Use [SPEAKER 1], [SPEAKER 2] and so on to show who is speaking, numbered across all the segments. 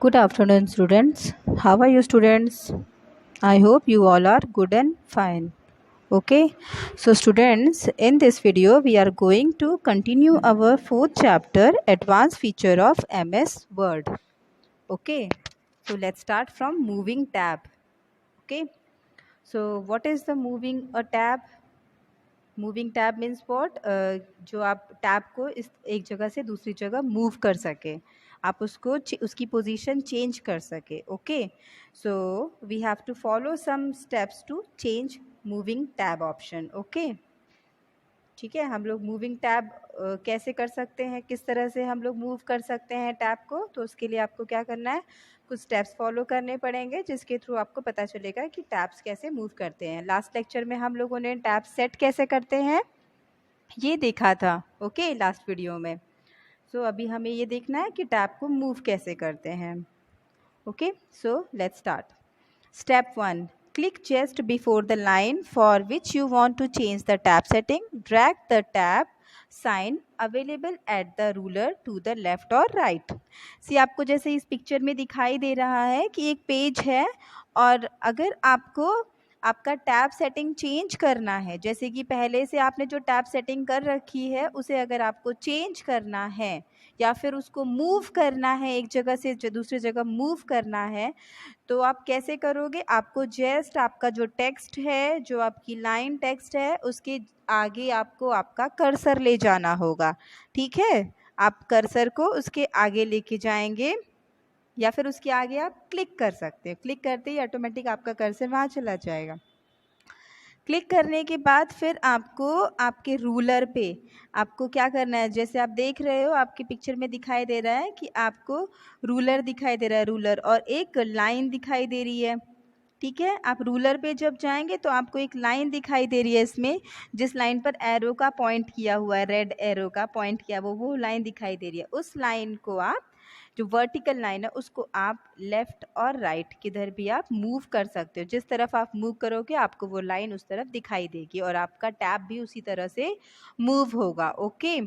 [SPEAKER 1] Good afternoon, students. How are you, students? I hope you all are good and fine. Okay, so students, in this video, we are going to continue our fourth chapter, Advanced Feature of MS Word. Okay, so let's start from moving tab. Okay, so what is the moving a tab? Moving tab means what जो आप tab को इस एक जगह से दूसरी जगह move कर सके, आप उसको उसकी पोजीशन चेंज कर सके. Okay, so we have to follow some steps to change moving tab option. Okay, ठीक है. हम लोग मूविंग टैब कैसे कर सकते हैं, किस तरह से हम लोग मूव कर सकते हैं टैब को, तो उसके लिए आपको क्या करना है, कुछ स्टेप्स फॉलो करने पड़ेंगे जिसके थ्रू आपको पता चलेगा कि टैब्स कैसे मूव करते हैं. लास्ट लेक्चर में हम लोगों ने टैब सेट कैसे करते हैं ये देखा था. ओके, लास्ट वीडियो में. सो अभी हमें ये देखना है कि टैब को मूव कैसे करते हैं. Okay, so let's start. Step 1. Click just before the line for which you want to change the tab setting. Drag the tab sign available at the ruler to the left or right. See, आपको जैसे इस picture में दिखाई दे रहा है कि एक page है और अगर आपको आपका टैब सेटिंग चेंज करना है, जैसे कि पहले से आपने जो टैब सेटिंग कर रखी है उसे अगर आपको चेंज करना है या फिर उसको मूव करना है, एक जगह से दूसरी जगह मूव करना है, तो आप कैसे करोगे. आपको जस्ट आपका जो टेक्स्ट है, जो आपकी लाइन टेक्स्ट है, उसके आगे आपको आपका कर्सर ले जाना होगा. ठीक है, आप कर्सर को उसके आगे लेके जाएंगे या फिर उसके आगे आप क्लिक कर सकते हैं. क्लिक करते ही ऑटोमेटिक आपका कर्सर वहाँ चला जाएगा. क्लिक करने के बाद फिर आपको आपके रूलर पे आपको क्या करना है, जैसे आप देख रहे हो आपके पिक्चर में दिखाई दे रहा है कि आपको रूलर दिखाई दे रहा है, रूलर और एक लाइन दिखाई दे रही है. ठीक है, आप रूलर पे जब जाएंगे तो आपको एक लाइन दिखाई दे रही है इसमें, जिस लाइन पर एरो का पॉइंट किया हुआ है, रेड एरो का पॉइंट किया वो लाइन दिखाई दे रही है. उस लाइन को आप, जो वर्टिकल लाइन है, उसको आप लेफ़्ट और राइट किधर भी आप मूव कर सकते हो. जिस तरफ आप मूव करोगे आपको वो लाइन उस तरफ दिखाई देगी और आपका टैब भी उसी तरह से मूव होगा. Okay,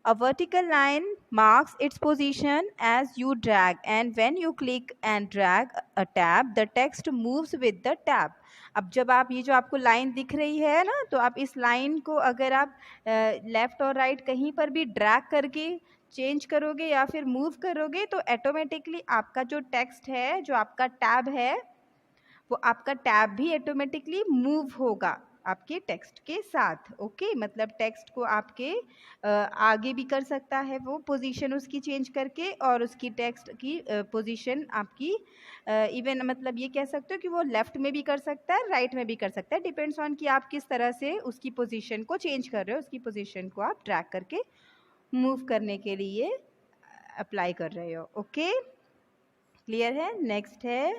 [SPEAKER 1] a vertical line marks its position as you drag, and when you click and drag a tab, the text moves with the tab. अब जब आप ये जो आपको लाइन दिख रही है ना, तो आप इस लाइन को अगर आप लेफ़्ट और राइट कहीं पर भी ड्रैग करके चेंज करोगे या फिर मूव करोगे तो ऑटोमेटिकली आपका जो टेक्स्ट है, जो आपका टैब है, वो आपका टैब भी ऑटोमेटिकली मूव होगा आपके टेक्स्ट के साथ. ओके, मतलब टेक्स्ट को आपके आगे भी कर सकता है वो पोजीशन उसकी चेंज करके, और उसकी टेक्स्ट की पोजीशन आपकी इवन मतलब ये कह सकते हो कि वो लेफ्ट में भी कर सकता है, राइट में भी कर सकता है. डिपेंड्स ऑन कि आप किस तरह से उसकी पोजीशन को चेंज कर रहे हो, उसकी पोजीशन को आप ट्रैक करके मूव करने के लिए अप्लाई कर रहे हो. ओके, क्लियर है. नेक्स्ट है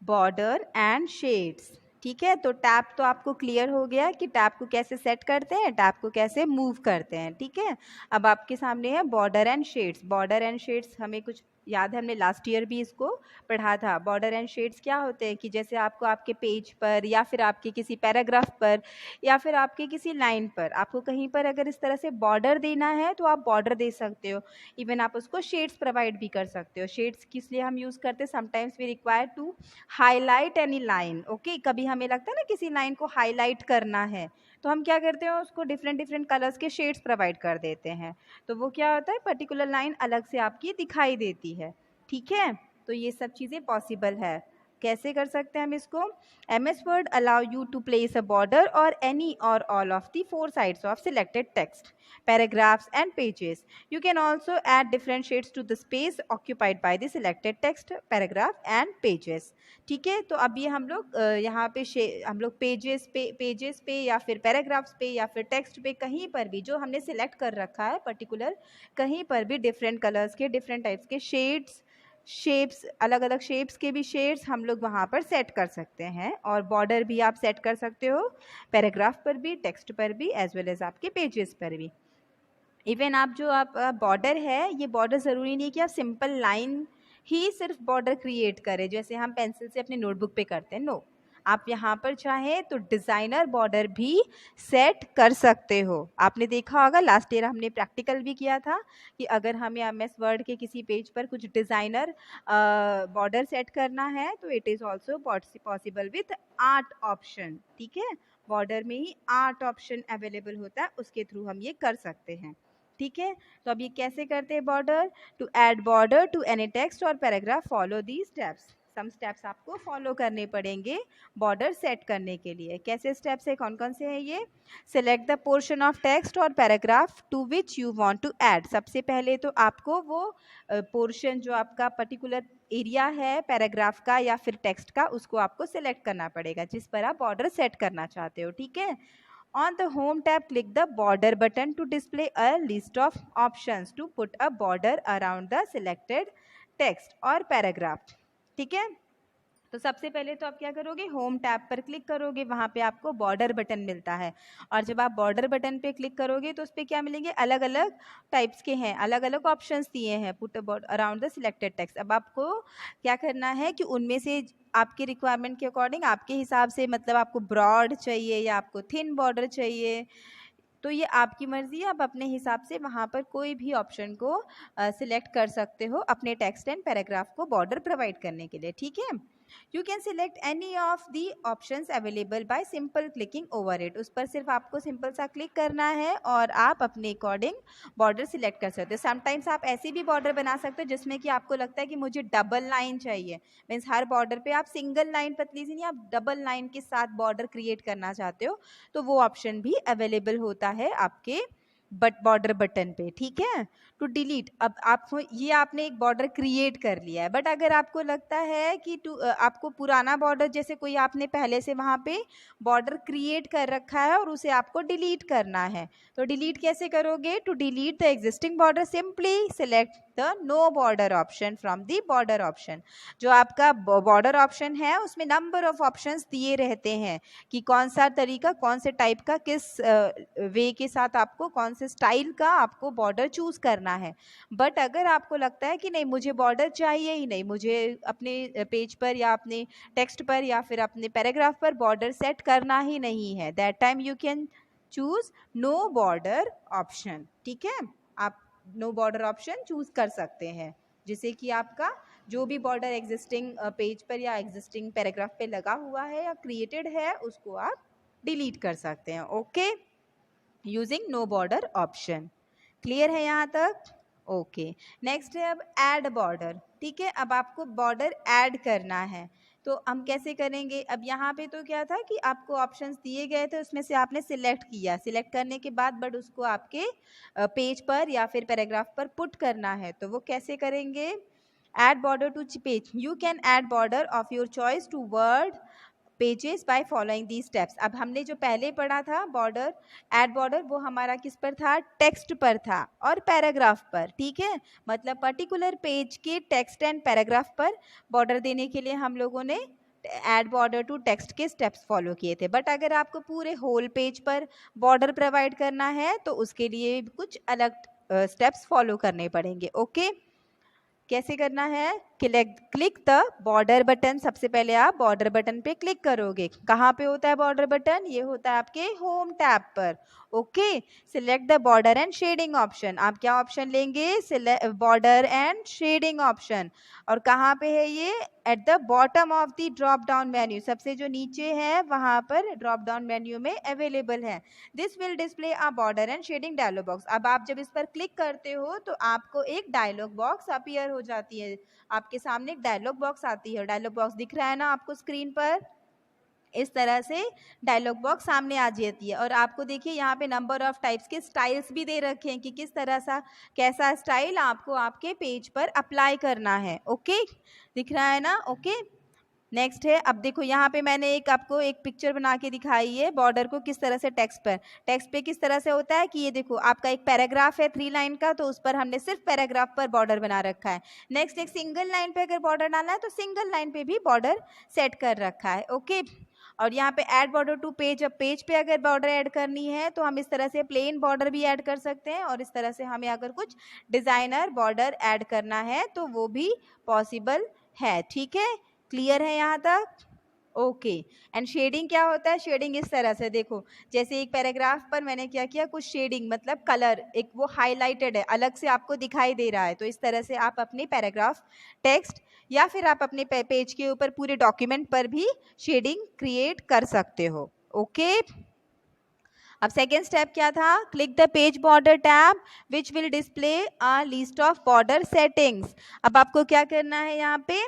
[SPEAKER 1] बॉर्डर एंड शेड्स. ठीक है, तो टैब तो आपको क्लियर हो गया कि टैब को कैसे सेट करते हैं, टैब को कैसे मूव करते हैं. ठीक है, अब आपके सामने है border and shades. Border and shades हमें कुछ याद है, हमने लास्ट ईयर भी इसको पढ़ा था. बॉर्डर एंड शेड्स क्या होते हैं कि जैसे आपको आपके पेज पर या फिर आपके किसी पैराग्राफ पर या फिर आपके किसी लाइन पर आपको कहीं पर अगर इस तरह से बॉर्डर देना है तो आप बॉर्डर दे सकते हो. इवन आप उसको शेड्स प्रोवाइड भी कर सकते हो. शेड्स किस लिए हम यूज़ करते हैं, sometimes we require to highlight any line. Okay, कभी हमें लगता है ना किसी लाइन को हाईलाइट करना है, तो हम क्या करते हैं, उसको डिफरेंट डिफरेंट कलर्स के शेड्स प्रोवाइड कर देते हैं. तो वो क्या होता है, पर्टिकुलर लाइन अलग से आपकी दिखाई देती है. ठीक है, तो ये सब चीज़ें पॉसिबल है. कैसे कर सकते हैं हम इसको. MS Word allow you to place a border or any or all of the four sides of selected text, paragraphs and pages. You can also add different shades to the space occupied by the selected text, paragraph and pages. ठीक है, तो अब ये हम लोग यहाँ पे हम लोग पेजेस पे या फिर पैराग्राफ्स पे या फिर टेक्स्ट पे कहीं पर भी जो हमने सिलेक्ट कर रखा है पर्टिकुलर, कहीं पर भी डिफरेंट कलर्स के, डिफरेंट टाइप्स के शेड्स, शेप्स, अलग अलग शेप्स के भी शेड्स हम लोग वहाँ पर सेट कर सकते हैं. और बॉर्डर भी आप सेट कर सकते हो, पैराग्राफ पर भी, टेक्स्ट पर भी, एज वेल एज आपके पेजेस पर भी. इवन आप जो आप बॉर्डर है, ये बॉर्डर ज़रूरी नहीं कि आप सिंपल लाइन ही सिर्फ बॉर्डर क्रिएट करें जैसे हम पेंसिल से अपने नोटबुक पे करते हैं. नो, आप यहाँ पर चाहें तो डिज़ाइनर बॉर्डर भी सेट कर सकते हो। आपने देखा होगा लास्ट ईयर हमने प्रैक्टिकल भी किया था कि अगर हमें MS वर्ड के किसी पेज पर कुछ डिज़ाइनर बॉर्डर सेट करना है तो it is also possible with 8 option. ठीक है, बॉर्डर में ही 8 ऑप्शन अवेलेबल होता है, उसके थ्रू हम ये कर सकते हैं। ठीक है, तो अब ये कैसे करते हैं border? To add border to any text और paragraph follow the steps. Some steps आपको फॉलो करने पड़ेंगे बॉर्डर सेट करने के लिए। कैसे स्टेप्स है, कौन कौन से हैं ये? Select the portion of text और paragraph to which you want to add. सबसे पहले तो आपको वो पोर्शन जो आपका पर्टिकुलर एरिया है पैराग्राफ का या फिर टेक्स्ट का, उसको आपको सिलेक्ट करना पड़ेगा जिस पर आप बॉर्डर सेट करना चाहते हो। ठीक है, on the home tab click the border button to display a list of options to put a border around the selected text और paragraph। ठीक है, तो सबसे पहले तो आप क्या करोगे, होम टैब पर क्लिक करोगे, वहाँ पे आपको बॉर्डर बटन मिलता है और जब आप बॉर्डर बटन पे क्लिक करोगे तो उस पर क्या मिलेंगे, अलग अलग टाइप्स के हैं, अलग अलग ऑप्शंस दिए हैं put around the selected text. अब आपको क्या करना है कि उनमें से आपके रिक्वायरमेंट के अकॉर्डिंग, आपके हिसाब से, मतलब आपको ब्रॉड चाहिए या आपको थिन बॉर्डर चाहिए, तो ये आपकी मर्जी है, आप अपने हिसाब से वहाँ पर कोई भी ऑप्शन को सिलेक्ट कर सकते हो अपने टेक्स्ट एंड पैराग्राफ को बॉर्डर प्रोवाइड करने के लिए। ठीक है, you can select any of the options available by simple clicking over it. उस पर सिर्फ आपको सिंपल सा क्लिक करना है और आप अपने अकॉर्डिंग बॉर्डर सिलेक्ट कर सकते हो। समटाइम्स आप ऐसे भी बॉर्डर बना सकते हो जिसमें कि आपको लगता है कि मुझे डबल लाइन चाहिए, मीन्स हर बॉर्डर पे आप सिंगल लाइन पतली सी नहीं, आप डबल लाइन के साथ बॉर्डर क्रिएट करना चाहते हो तो वो ऑप्शन भी अवेलेबल होता है आपके बॉर्डर बटन पे। ठीक है, टू डिलीट, अब आपको ये आपने एक बॉर्डर क्रिएट कर लिया है, बट अगर आपको लगता है कि आपको पुराना बॉर्डर, जैसे कोई आपने पहले से वहाँ पे बॉर्डर क्रिएट कर रखा है और उसे आपको डिलीट करना है, तो डिलीट कैसे करोगे? To delete the existing border simply select the no border option from the border option. जो आपका बॉर्डर ऑप्शन है उसमें नंबर ऑफ ऑप्शंस दिए रहते हैं कि कौन सा तरीका, कौन से टाइप का, किस वे के साथ आपको, कौन से स्टाइल का आपको बॉर्डर चूज करना है। बट अगर आपको लगता है कि नहीं मुझे बॉर्डर चाहिए ही नहीं, मुझे अपने पेज पर या अपने टेक्स्ट पर या फिर अपने पैराग्राफ पर बॉर्डर सेट करना ही नहीं है, that time you can choose no border option. ठीक है, आप नो बॉर्डर ऑप्शन चूज कर सकते हैं जिससे कि आपका जो भी बॉर्डर एग्जिस्टिंग पेज पर या एग्जिस्टिंग पैराग्राफ पे लगा हुआ है या क्रिएटेड है उसको आप डिलीट कर सकते हैं। Okay, using no border option. Clear है यहाँ तक? ओके, नेक्स्ट है अब ऐड बॉर्डर। ठीक है, अब आपको बॉर्डर ऐड करना है तो हम कैसे करेंगे? अब यहाँ पे तो क्या था कि आपको ऑप्शंस दिए गए थे, उसमें से आपने सिलेक्ट किया, सिलेक्ट करने के बाद बट उसको आपके पेज पर या फिर पैराग्राफ पर पुट करना है, तो वो कैसे करेंगे? Add border to page, you can add border of your choice to word pages by following the steps. अब हमने जो पहले पढ़ा था बॉर्डर, ऐड बॉर्डर, वो हमारा किस पर था? टेक्स्ट पर था और पैराग्राफ पर। ठीक है, मतलब पर्टिकुलर पेज के टेक्स्ट एंड पैराग्राफ पर बॉर्डर देने के लिए हम लोगों ने ऐड बॉर्डर टू टेक्स्ट के स्टेप्स फॉलो किए थे। बट अगर आपको पूरे होल पेज पर बॉर्डर प्रोवाइड करना है तो उसके लिए कुछ अलग स्टेप्स फॉलो करने पड़ेंगे। ओके, कैसे करना है? Click the border button. सबसे पहले आप बॉर्डर बटन पे क्लिक करोगे। कहाँ पे होता है बॉर्डर बटन? ये होता है आपके होम टैब पर। Okay, select the border and shading option. आप क्या ऑप्शन लेंगे? Border and shading option. और कहाँ पे है ये? At the bottom of the drop down menu, सबसे जो नीचे है वहाँ पर ड्रॉप डाउन मेन्यू में अवेलेबल है। This will display a border and shading dialog box. अब आप जब इस पर क्लिक करते हो तो आपको एक डायलॉग बॉक्स अपीयर हो जाती है, आपके सामने एक डायलॉग बॉक्स आती है। डायलॉग बॉक्स दिख रहा है ना आपको स्क्रीन पर? इस तरह से डायलॉग बॉक्स सामने आ जाती है और आपको देखिए यहाँ पे नंबर ऑफ टाइप्स के स्टाइल्स भी दे रखे हैं कि किस तरह सा, कैसा स्टाइल आपको आपके पेज पर अप्लाई करना है। ओके, दिख रहा है ना? ओके, नेक्स्ट है, अब देखो यहाँ पे मैंने आपको एक पिक्चर बना के दिखाई है बॉर्डर को किस तरह से टेक्स्ट पे किस तरह से होता है कि ये देखो आपका एक पैराग्राफ है 3 लाइन का, तो उस पर हमने सिर्फ पैराग्राफ पर बॉर्डर बना रखा है। नेक्स्ट एक सिंगल लाइन पे अगर बॉर्डर डालना है तो सिंगल लाइन पे भी बॉर्डर सेट कर रखा है। ओके, और यहाँ पे ऐड बॉर्डर टू पेज, अब पेज पे अगर बॉर्डर ऐड करनी है तो हम इस तरह से प्लेन बॉर्डर भी ऐड कर सकते हैं और इस तरह से हमें अगर कुछ डिजाइनर बॉर्डर ऐड करना है तो वो भी पॉसिबल है। ठीक है, क्लियर है यहाँ तक? ओके। एंड शेडिंग क्या होता है? शेडिंग इस तरह से देखो, जैसे एक पैराग्राफ पर मैंने क्या किया, कुछ शेडिंग मतलब कलर एक वो हाईलाइटेड है, अलग से आपको दिखाई दे रहा है, तो इस तरह से आप अपने पैराग्राफ टेक्स्ट या फिर आप अपने पेज के ऊपर पूरे डॉक्यूमेंट पर भी शेडिंग क्रिएट कर सकते हो। ओके। अब सेकेंड स्टेप क्या था? Click the page border tab which will display a list of border settings. अब आपको क्या करना है, यहाँ पे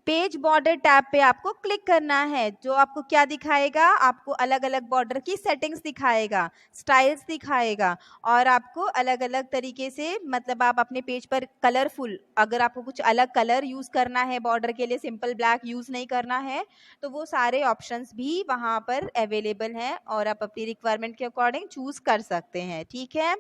[SPEAKER 1] पेज बॉर्डर टैब पे आपको क्लिक करना है, जो आपको क्या दिखाएगा, आपको अलग अलग बॉर्डर की सेटिंग्स दिखाएगा, स्टाइल्स दिखाएगा, और आपको अलग अलग तरीके से मतलब आप अपने पेज पर कलरफुल, अगर आपको कुछ अलग कलर यूज करना है बॉर्डर के लिए, सिंपल ब्लैक यूज नहीं करना है, तो वो सारे ऑप्शंस भी वहां पर अवेलेबल हैं और आप अपनी रिक्वायरमेंट के अकॉर्डिंग चूज कर सकते हैं। ठीक है।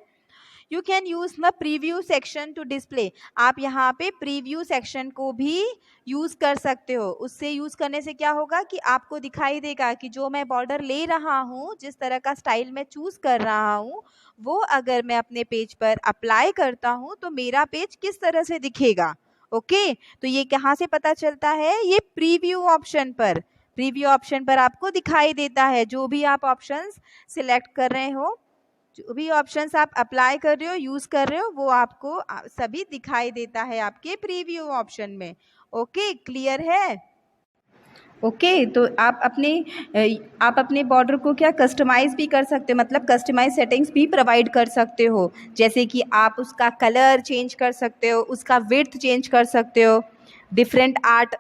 [SPEAKER 1] You can use the preview section two display. आप यहाँ पे प्रीव्यू सेक्शन को भी यूज कर सकते हो। उससे यूज करने से क्या होगा कि आपको दिखाई देगा कि जो मैं बॉर्डर ले रहा हूँ, जिस तरह का स्टाइल मैं चूज कर रहा हूँ, वो अगर मैं अपने पेज पर अप्लाई करता हूँ तो मेरा पेज किस तरह से दिखेगा। ओके। तो ये कहाँ से पता चलता है? ये प्रीव्यू ऑप्शन पर, प्रीव्यू ऑप्शन पर आपको दिखाई देता है। जो भी आप ऑप्शंस सिलेक्ट कर रहे हो, जो भी ऑप्शंस आप अप्लाई कर रहे हो, यूज कर रहे हो, वो आपको सभी दिखाई देता है आपके प्रीव्यू ऑप्शन में। ओके, क्लियर है? ओके। तो आप अपने बॉर्डर को क्या कस्टमाइज भी कर सकते हो, मतलब कस्टमाइज सेटिंग्स भी प्रोवाइड कर सकते हो, जैसे कि आप उसका कलर चेंज कर सकते हो, उसका विड्थ चेंज कर सकते हो, डिफरेंट आर्ट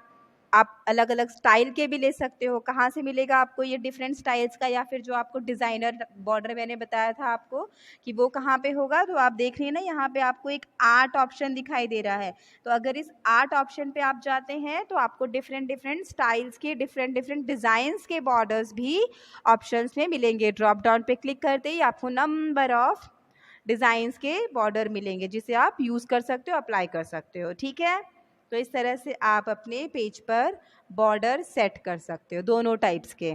[SPEAKER 1] आप अलग अलग स्टाइल के भी ले सकते हो। कहाँ से मिलेगा आपको ये डिफरेंट स्टाइल्स का, या फिर जो आपको डिज़ाइनर बॉर्डर मैंने बताया था आपको कि वो कहाँ पे होगा, तो आप देख रही हैं ना, यहाँ पे आपको एक आर्ट ऑप्शन दिखाई दे रहा है। तो अगर इस आर्ट ऑप्शन पे आप जाते हैं तो आपको डिफरेंट डिफरेंट स्टाइल्स के, डिफरेंट डिफरेंट डिज़ाइंस के बॉर्डर्स भी ऑप्शंस में मिलेंगे। ड्रॉप डाउन पे क्लिक करते ही आपको नंबर ऑफ डिज़ाइंस के बॉर्डर मिलेंगे, जिसे आप यूज़ कर सकते हो, अप्लाई कर सकते हो। ठीक है। तो इस तरह से आप अपने पेज पर बॉर्डर सेट कर सकते हो, दोनों टाइप्स के।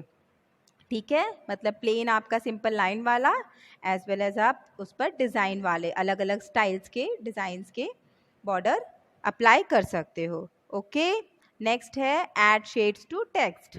[SPEAKER 1] ठीक है। मतलब प्लेन आपका सिंपल लाइन वाला, एज वेल एज आप उस पर डिज़ाइन वाले अलग अलग स्टाइल्स के, डिज़ाइंस के बॉर्डर अप्लाई कर सकते हो। ओके। नेक्स्ट है ऐड शेड्स टू टेक्स्ट।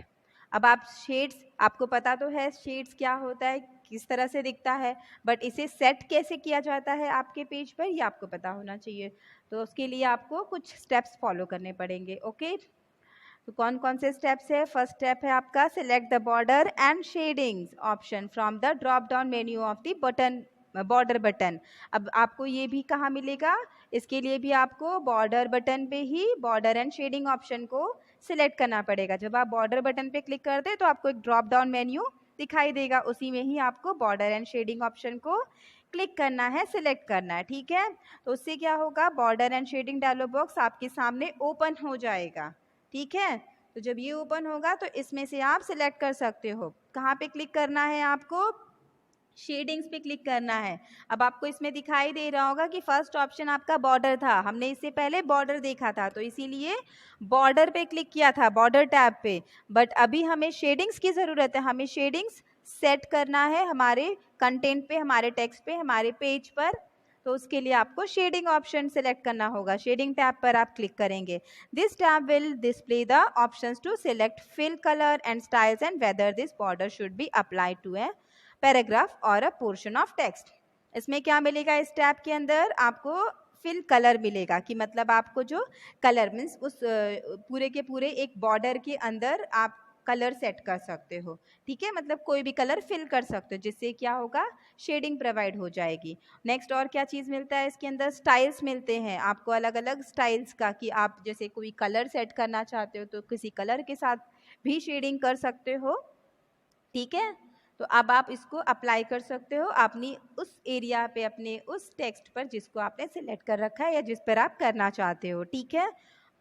[SPEAKER 1] अब आप शेड्स, आपको पता तो है शेड्स क्या होता है, किस तरह से दिखता है, बट इसे सेट कैसे किया जाता है आपके पेज पर, ये आपको पता होना चाहिए। तो उसके लिए आपको कुछ स्टेप्स फॉलो करने पड़ेंगे। ओके। तो कौन कौन से स्टेप्स है? फर्स्ट स्टेप है आपका select the border and shadings option from the drop down menu of the button, border button. अब आपको ये भी कहाँ मिलेगा? इसके लिए भी आपको बॉर्डर बटन पे ही बॉर्डर एंड शेडिंग ऑप्शन को सिलेक्ट करना पड़ेगा। जब आप बॉर्डर बटन पे क्लिक करते तो आपको एक ड्रॉप डाउन मेन्यू दिखाई देगा, उसी में ही आपको बॉर्डर एंड शेडिंग ऑप्शन को क्लिक करना है, सिलेक्ट करना है। ठीक है। तो उससे क्या होगा, border and shading dialog box आपके सामने ओपन हो जाएगा। ठीक है। तो जब ये ओपन होगा तो इसमें से आप सिलेक्ट कर सकते हो। कहाँ पे क्लिक करना है आपको? शेडिंग्स पे क्लिक करना है। अब आपको इसमें दिखाई दे रहा होगा कि फर्स्ट ऑप्शन आपका बॉर्डर था, हमने इससे पहले बॉर्डर देखा था, तो इसीलिए बॉर्डर पे क्लिक किया था, बॉर्डर टैब पे। बट अभी हमें शेडिंग्स की ज़रूरत है, हमें शेडिंग्स सेट करना है हमारे कंटेंट पे, हमारे टेक्स्ट पे, हमारे पेज पर। तो उसके लिए आपको शेडिंग ऑप्शन सेलेक्ट करना होगा। शेडिंग टैब पर आप क्लिक करेंगे। This tab will display the options to select fill colour and styles and whether this border should be applied to a paragraph और अ पोर्शन ऑफ टेक्स्ट। इसमें क्या मिलेगा? इस टैब के अंदर आपको फिल कलर मिलेगा, कि मतलब आपको जो कलर मीन्स उस पूरे के पूरे एक बॉर्डर के अंदर आप कलर सेट कर सकते हो। ठीक है। मतलब कोई भी कलर फिल कर सकते हो, जिससे क्या होगा, शेडिंग प्रोवाइड हो जाएगी। नेक्स्ट और क्या चीज़ मिलता है इसके अंदर? स्टाइल्स मिलते हैं आपको, अलग अलग स्टाइल्स का, कि आप जैसे कोई कलर सेट करना चाहते हो तो किसी कलर के साथ भी शेडिंग कर सकते हो। ठीक है। तो अब आप इसको अप्लाई कर सकते हो अपनी उस एरिया पे, अपने उस टेक्स्ट पर जिसको आपने सिलेक्ट कर रखा है या जिस पर आप करना चाहते हो। ठीक है।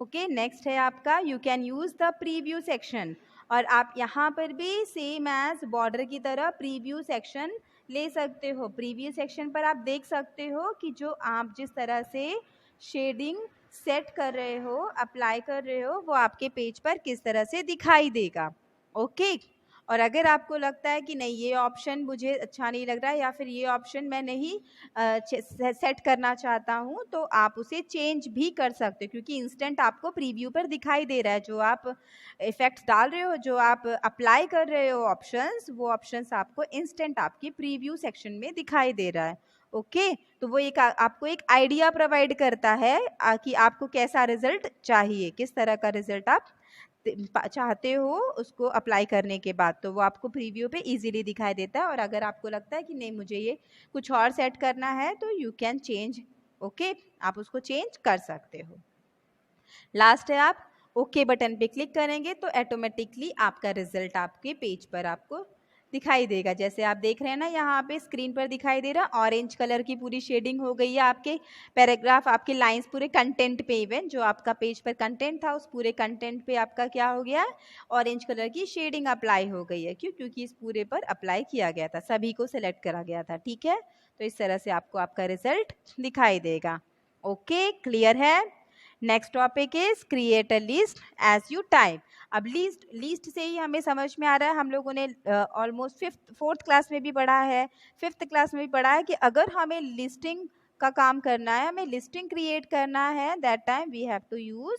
[SPEAKER 1] ओके। नेक्स्ट है आपका you can use the preview section. और आप यहाँ पर भी सेम एज बॉर्डर की तरह प्रीव्यू सेक्शन ले सकते हो। प्रीव्यू सेक्शन पर आप देख सकते हो कि जो आप जिस तरह से शेडिंग सेट कर रहे हो, अप्लाई कर रहे हो, वो आपके पेज पर किस तरह से दिखाई देगा। ओके। और अगर आपको लगता है कि नहीं ये ऑप्शन मुझे अच्छा नहीं लग रहा है या फिर ये ऑप्शन मैं नहीं सेट करना चाहता हूँ, तो आप उसे चेंज भी कर सकते हो, क्योंकि इंस्टेंट आपको प्रीव्यू पर दिखाई दे रहा है। जो आप इफेक्ट्स डाल रहे हो, जो आप अप्लाई कर रहे हो ऑप्शंस, वो ऑप्शंस आपको इंस्टेंट आपकी प्रीव्यू सेक्शन में दिखाई दे रहा है। ओके तो वो एक आपको एक आइडिया प्रोवाइड करता है कि आपको कैसा रिजल्ट चाहिए, किस तरह का रिजल्ट आप चाहते हो उसको अप्लाई करने के बाद, तो वो आपको प्रीव्यू पे इजीली दिखाई देता है। और अगर आपको लगता है कि नहीं मुझे ये कुछ और सेट करना है, तो यू कैन चेंज। ओके आप उसको चेंज कर सकते हो। लास्ट है, आप ओके बटन पे क्लिक करेंगे तो ऑटोमेटिकली आपका रिजल्ट आपके पेज पर आपको दिखाई देगा। जैसे आप देख रहे हैं ना, यहाँ पे स्क्रीन पर दिखाई दे रहा, ऑरेंज कलर की पूरी शेडिंग हो गई है, आपके पैराग्राफ, आपके लाइंस पूरे कंटेंट पे, इवन जो आपका पेज पर कंटेंट था उस पूरे कंटेंट पे आपका क्या हो गया है, ऑरेंज कलर की शेडिंग अप्लाई हो गई है। क्यों? क्योंकि इस पूरे पर अप्लाई किया गया था, सभी को सिलेक्ट करा गया था। ठीक है, तो इस तरह से आपको आपका रिजल्ट दिखाई देगा। ओके क्लियर है। Next topic is create a list as you type. अब लिस्ट से ही हमें समझ में आ रहा है, हम लोगों ने ऑलमोस्ट फोर्थ क्लास में भी पढ़ा है, फिफ्थ क्लास में भी पढ़ा है कि अगर हमें लिस्टिंग का काम करना है, हमें लिस्टिंग क्रिएट करना है, that time we have to use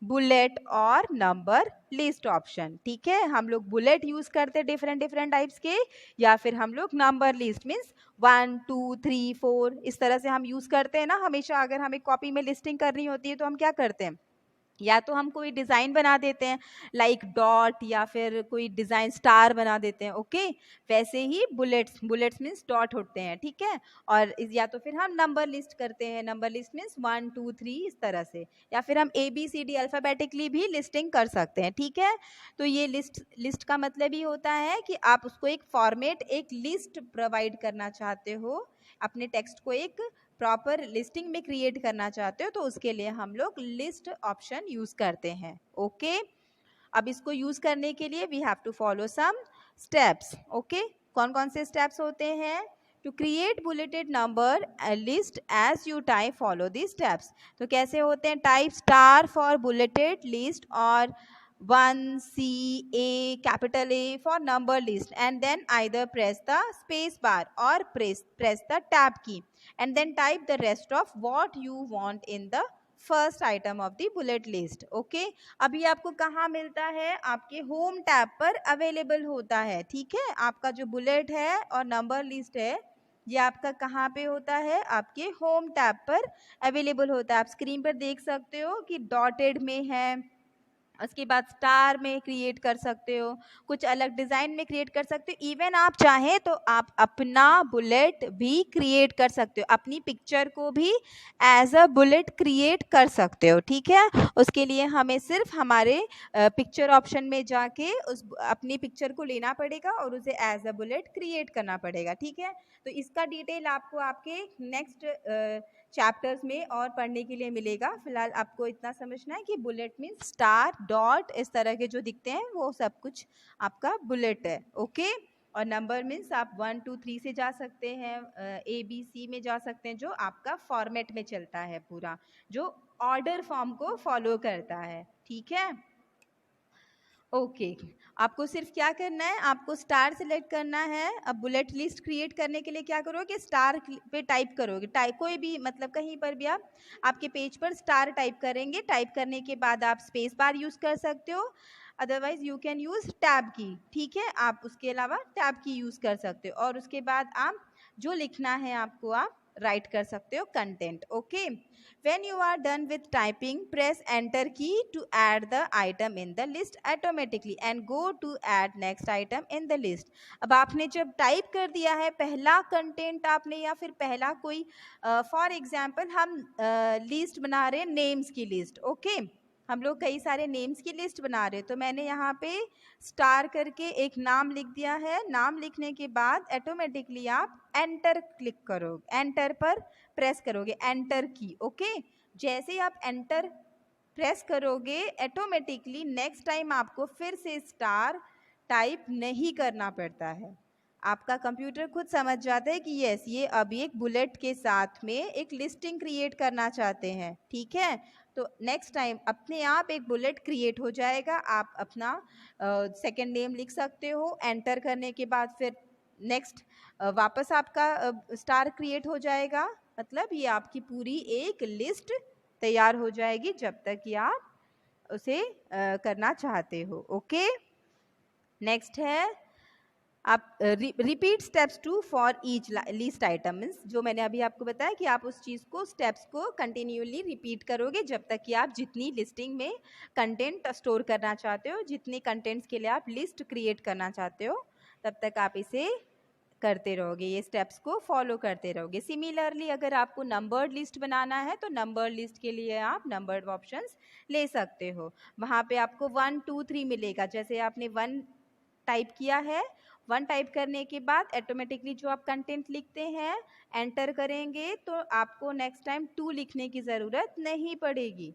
[SPEAKER 1] bullet और नंबर लिस्ट ऑप्शन। ठीक है, हम लोग बुलेट यूज करते हैं डिफरेंट टाइप्स के, या फिर हम लोग नंबर लिस्ट मीन्स 1 2 3 4 इस तरह से हम यूज करते हैं ना। हमेशा अगर हमें कॉपी में लिस्टिंग करनी होती है तो हम क्या करते हैं, या तो हम कोई डिज़ाइन बना देते हैं लाइक डॉट, या फिर कोई डिज़ाइन स्टार बना देते हैं। ओके वैसे ही बुलेट्स मीन्स डॉट होते हैं। ठीक है, और या तो फिर हम नंबर लिस्ट करते हैं, नंबर लिस्ट मीन्स 1 2 3 इस तरह से, या फिर हम ABCD अल्फ़ाबेटिकली भी लिस्टिंग कर सकते हैं। ठीक है, तो ये लिस्ट का मतलब ही होता है कि आप उसको एक फॉर्मेट, एक लिस्ट प्रोवाइड करना चाहते हो, अपने टेक्स्ट को एक प्रॉपर लिस्टिंग में क्रिएट करना चाहते हो, तो उसके लिए हम लोग लिस्ट ऑप्शन यूज करते हैं। ओके अब इसको यूज करने के लिए we have to follow some steps. Okay कौन कौन से स्टेप्स होते हैं? To create bulleted number list as you type, follow the steps. तो कैसे होते हैं? Type star for bulleted list और 1CA capital A for number list, and then either press the space bar or press the tab key, and then type the rest of what you want in the first item of the bullet list. Okay अभी आपको कहाँ मिलता है? आपके home tab पर available होता है। ठीक है, आपका जो बुलेट है और नंबर लिस्ट है ये आपका कहाँ पे होता है? आपके होम टैब पर अवेलेबल होता है। आप स्क्रीन पर देख सकते हो कि डॉटेड में है, उसके बाद स्टार में क्रिएट कर सकते हो, कुछ अलग डिज़ाइन में क्रिएट कर सकते हो, इवन आप चाहें तो आप अपना बुलेट भी क्रिएट कर सकते हो, अपनी पिक्चर को भी एज अ बुलेट क्रिएट कर सकते हो। ठीक है, उसके लिए हमें सिर्फ हमारे पिक्चर ऑप्शन में जाके उस अपनी पिक्चर को लेना पड़ेगा और उसे एज अ बुलेट क्रिएट करना पड़ेगा। ठीक है, तो इसका डिटेल आपको आपके नेक्स्ट चैप्टर्स में और पढ़ने के लिए मिलेगा। फिलहाल आपको इतना समझना है कि बुलेट मीन्स स्टार, डॉट इस तरह के जो दिखते हैं वो सब कुछ आपका बुलेट है। ओके और नंबर मीन्स आप 1 2 3 से जा सकते हैं, ABC में जा सकते हैं, जो आपका फॉर्मेट में चलता है पूरा, जो ऑर्डर फॉर्म को फॉलो करता है। ठीक है, ओके आपको सिर्फ क्या करना है? आपको स्टार सिलेक्ट करना है। अब बुलेट लिस्ट क्रिएट करने के लिए क्या करोगे? स्टार पे टाइप करोगे, टाइप कोई भी मतलब कहीं पर भी आप आपके पेज पर स्टार टाइप करेंगे। टाइप करने के बाद आप स्पेस बार यूज कर सकते हो, otherwise you can use tab की। ठीक है, आप उसके अलावा टैब की यूज कर सकते हो, और उसके बाद आप जो लिखना है आपको आप राइट कर सकते हो content. Okay when you are done with typing, press enter key to add the item in the list automatically and go to add next item in the list। अब आपने जब टाइप कर दिया है पहला कंटेंट आपने, या फिर पहला कोई फॉर एग्जांपल हम लिस्ट बना रहे हैं, नेम्स की लिस्ट। ओके हम लोग कई सारे नेम्स की लिस्ट बना रहे हैं, तो मैंने यहाँ पे स्टार करके एक नाम लिख दिया है। नाम लिखने के बाद ऑटोमेटिकली आप एंटर क्लिक करोगे, एंटर पर प्रेस करोगे, एंटर की। ओके जैसे ही आप एंटर प्रेस करोगे ऑटोमेटिकली नेक्स्ट टाइम आपको फिर से स्टार टाइप नहीं करना पड़ता है। आपका कंप्यूटर खुद समझ जाता है कि यस ये अभी एक बुलेट के साथ में एक लिस्टिंग क्रिएट करना चाहते हैं, ठीक है। तो नेक्स्ट टाइम अपने आप एक बुलेट क्रिएट हो जाएगा, आप अपना सेकंड नेम लिख सकते हो, एंटर करने के बाद फिर नेक्स्ट वापस आपका स्टार क्रिएट हो जाएगा, मतलब ये आपकी पूरी एक लिस्ट तैयार हो जाएगी जब तक कि आप उसे करना चाहते हो। ओके, नेक्स्ट है आप repeat steps two for each list item, means जो मैंने अभी आपको बताया कि आप उस चीज़ को स्टेप्स को कंटिन्यूअली रिपीट करोगे जब तक कि आप जितनी लिस्टिंग में कंटेंट स्टोर करना चाहते हो, जितने कंटेंट्स के लिए आप लिस्ट क्रिएट करना चाहते हो, तब तक आप इसे करते रहोगे, ये स्टेप्स को फॉलो करते रहोगे। सिमिलरली अगर आपको नंबर्ड लिस्ट बनाना है तो नंबर्ड लिस्ट के लिए आप नंबर्ड ऑप्शंस ले सकते हो, वहाँ पे आपको 1 2 3 मिलेगा। जैसे आपने 1 टाइप किया है, 1 टाइप करने के बाद ऑटोमेटिकली जो आप कंटेंट लिखते हैं एंटर करेंगे तो आपको नेक्स्ट टाइम 2 लिखने की ज़रूरत नहीं पड़ेगी,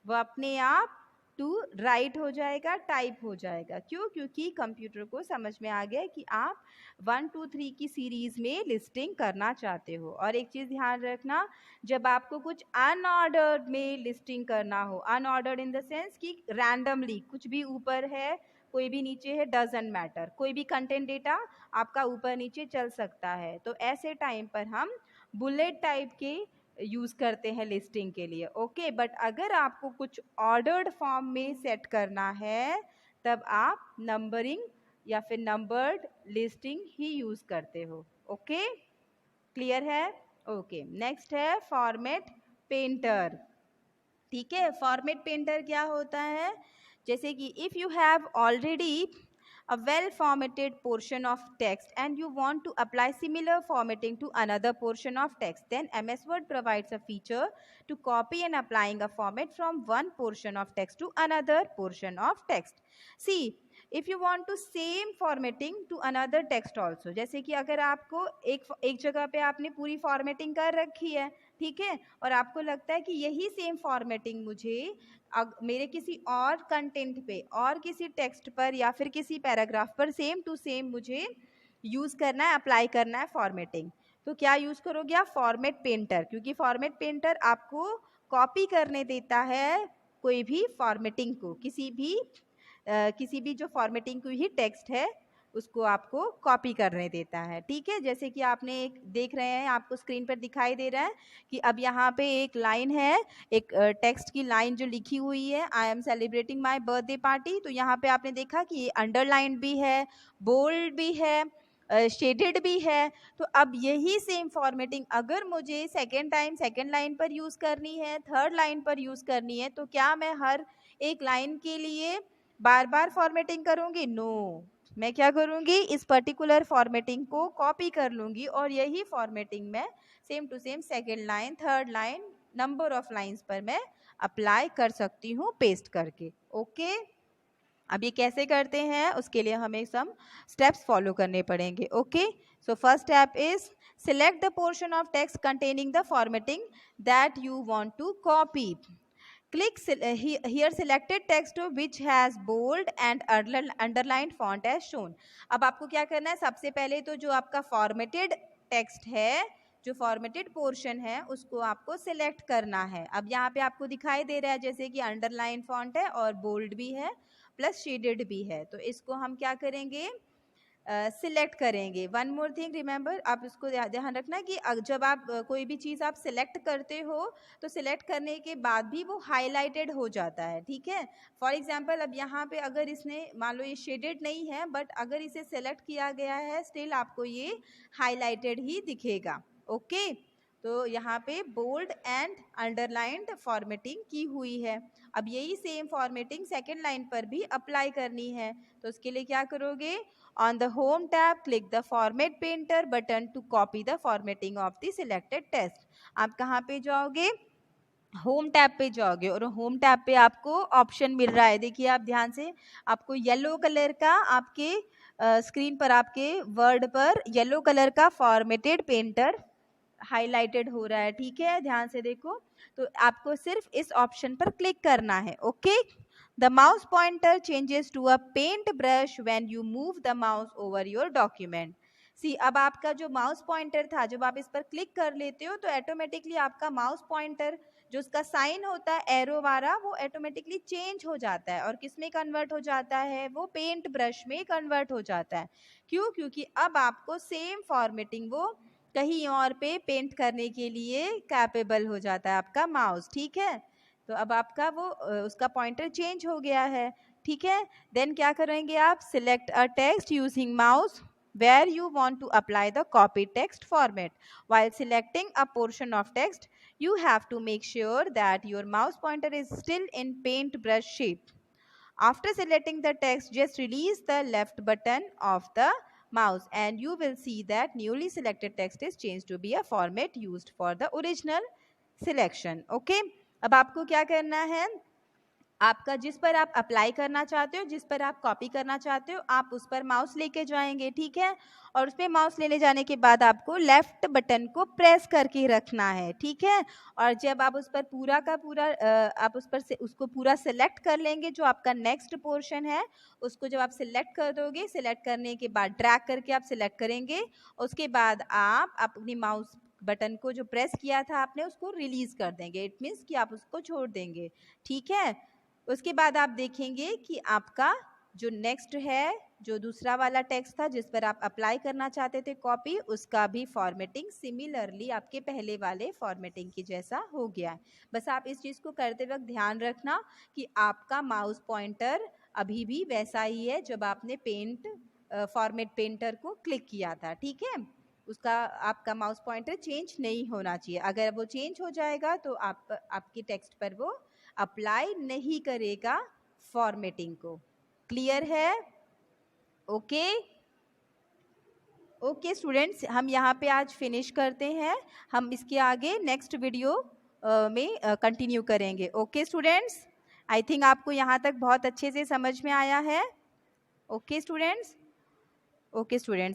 [SPEAKER 1] वो अपने आप 2 राइट हो जाएगा, टाइप हो जाएगा। क्यों? क्योंकि कंप्यूटर को समझ में आ गया कि आप 1 2 3 की सीरीज़ में लिस्टिंग करना चाहते हो। और एक चीज़ ध्यान रखना, जब आपको कुछ अनऑर्डर्ड में लिस्टिंग करना हो, अनऑर्डर्ड इन द सेंस कि रैंडमली कुछ भी ऊपर है कोई भी नीचे है, डजंट मैटर, कोई भी कंटेंट डेटा आपका ऊपर नीचे चल सकता है, तो ऐसे टाइम पर हम बुलेट टाइप के यूज़ करते हैं लिस्टिंग के लिए। ओके, बट अगर आपको कुछ ऑर्डर्ड फॉर्म में सेट करना है तब आप नंबरिंग या फिर नंबर्ड लिस्टिंग ही यूज़ करते हो। ओके, क्लियर है? ओके, नेक्स्ट है फॉर्मेट पेंटर। ठीक है, फॉर्मेट पेंटर क्या होता है? जैसे कि if you have already a well formatted portion of text and you want to apply similar formatting to another portion of text, then MS Word provides a feature to copy and applying a format from one portion of text to another portion of text. See, if you want to same formatting to another text also, जैसे कि अगर आपको एक जगह पे आपने पूरी formatting कर रखी है, ठीक है, और आपको लगता है कि यही सेम फॉर्मेटिंग मुझे मेरे किसी और कंटेंट पे और किसी टेक्स्ट पर या फिर किसी पैराग्राफ पर सेम टू सेम मुझे यूज़ करना है, अप्लाई करना है फॉर्मेटिंग, तो क्या यूज़ करोगे आप? फॉर्मेट पेंटर, क्योंकि फॉर्मेट पेंटर आपको कॉपी करने देता है कोई भी फॉर्मेटिंग को, किसी भी जो फॉर्मेटिंग की ही टेक्स्ट है उसको आपको कॉपी करने देता है। ठीक है, जैसे कि आपने एक देख रहे हैं, आपको स्क्रीन पर दिखाई दे रहा है कि अब यहाँ पे एक लाइन है, एक टेक्स्ट की लाइन जो लिखी हुई है, I am celebrating my birthday party, तो यहाँ पे आपने देखा कि ये अंडरलाइन भी है, बोल्ड भी है, शेडेड भी है। तो अब यही सेम फॉर्मेटिंग अगर मुझे सेकेंड टाइम सेकेंड लाइन पर यूज़ करनी है, थर्ड लाइन पर यूज़ करनी है, तो क्या मैं हर एक लाइन के लिए बार बार फॉर्मेटिंग करूँगी? नो, मैं क्या करूँगी, इस पर्टिकुलर फॉर्मेटिंग को कॉपी कर लूँगी और यही फॉर्मेटिंग मैं same to same second line, third line, number of lines पर मैं अप्लाई कर सकती हूँ पेस्ट करके। ओके, अब ये कैसे करते हैं उसके लिए हमें सम स्टेप्स फॉलो करने पड़ेंगे। Okay, so first step is select the portion of text containing the formatting that you want to copy. Click here selected text which has bold and underlined font as shown. अब आपको क्या करना है, सबसे पहले तो जो आपका फॉर्मेटेड टेक्स्ट है, जो फॉर्मेटेड पोर्शन है उसको आपको सिलेक्ट करना है। अब यहाँ पे आपको दिखाई दे रहा है जैसे कि अंडरलाइन फॉन्ट है और बोल्ड भी है प्लस शेडेड भी है, तो इसको हम क्या करेंगे, सिलेक्ट करेंगे। वन मोर थिंग रिमेंबर, आप इसको ध्यान रखना कि जब आप कोई भी चीज़ आप सिलेक्ट करते हो तो सिलेक्ट करने के बाद भी वो हाईलाइटेड हो जाता है। ठीक है, फॉर एग्जांपल अब यहाँ पे अगर इसने मान लो ये शेडेड नहीं है बट अगर इसे सिलेक्ट किया गया है स्टिल आपको ये हाईलाइटेड ही दिखेगा। ओके, तो यहाँ पे बोल्ड एंड अंडरलाइंड फॉर्मेटिंग की हुई है। अब यही सेम फॉर्मेटिंग सेकेंड लाइन पर भी अप्लाई करनी है, तो उसके लिए क्या करोगे, on the home tab click the format painter button to copy the formatting of the selected text. आप कहाँ पे जाओगे, होम टैब पे जाओगे और होम टैब पे आपको ऑप्शन मिल रहा है, देखिए आप ध्यान से, आपको येलो कलर का आपके स्क्रीन पर आपके वर्ड पर येलो कलर का फॉर्मेटेड पेंटर हाईलाइटेड हो रहा है। ठीक है, ध्यान से देखो, तो आपको सिर्फ इस ऑप्शन पर क्लिक करना है। Okay, the mouse pointer changes to a paint brush when you move the mouse over your document. See अब आपका जो माउस पॉइंटर था, जब आप इस पर क्लिक कर लेते हो तो ऑटोमेटिकली आपका माउस पॉइंटर जो उसका साइन होता है एरो वाला वो ऑटोमेटिकली चेंज हो जाता है और किस में कन्वर्ट हो जाता है, वो पेंट ब्रश में कन्वर्ट हो जाता है। क्यों? क्योंकि अब आपको सेम फॉर्मेटिंग वो कहीं और पे पेंट करने के लिए कैपेबल हो जाता है आपका माउस। ठीक है, तो अब आपका वो उसका पॉइंटर चेंज हो गया है। ठीक है, देन क्या करेंगे आप, select a text using mouse where you want to apply the copy text format. While selecting a portion of text, you have to make sure that your mouse pointer is still in paintbrush shape. After selecting the text, just release the left button of the mouse and you will see that newly selected text is changed to be a format used for the original selection. Okay, अब आपको क्या करना है, आपका जिस पर आप apply करना चाहते हो, जिस पर आप कॉपी करना चाहते हो, आप उस पर माउस लेके जाएंगे। ठीक है, और उस पर माउस लेने जाने के बाद आपको लेफ्ट बटन को प्रेस करके रखना है। ठीक है, और जब आप उस पर पूरा का पूरा आप उस पर से उसको पूरा सिलेक्ट कर लेंगे, जो आपका नेक्स्ट पोर्शन है उसको जब आप सिलेक्ट कर दोगे, सिलेक्ट करने के बाद ड्रैग करके आप सिलेक्ट करेंगे, उसके बाद आप अपनी माउस बटन को जो प्रेस किया था आपने उसको रिलीज कर देंगे। इट मीन्स कि आप उसको छोड़ देंगे। ठीक है, उसके बाद आप देखेंगे कि आपका जो नेक्स्ट है, जो दूसरा वाला टेक्स्ट था जिस पर आप अप्लाई करना चाहते थे कॉपी, उसका भी फॉर्मेटिंग सिमिलरली आपके पहले वाले फॉर्मेटिंग की जैसा हो गया है। बस आप इस चीज़ को करते वक्त ध्यान रखना कि आपका माउस पॉइंटर अभी भी वैसा ही है जब आपने फॉर्मेट पेंटर को क्लिक किया था। ठीक है, उसका आपका माउस पॉइंटर चेंज नहीं होना चाहिए। अगर वो चेंज हो जाएगा तो आपके टेक्स्ट पर वो अप्लाई नहीं करेगा फॉर्मेटिंग को। क्लियर है? ओके ओके स्टूडेंट्स, हम यहाँ पे आज फिनिश करते हैं। हम इसके आगे नेक्स्ट वीडियो में कंटिन्यू करेंगे। ओके स्टूडेंट्स, आई थिंक आपको यहाँ तक बहुत अच्छे से समझ में आया है। Okay students,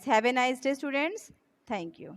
[SPEAKER 1] have a nice day students, thank you.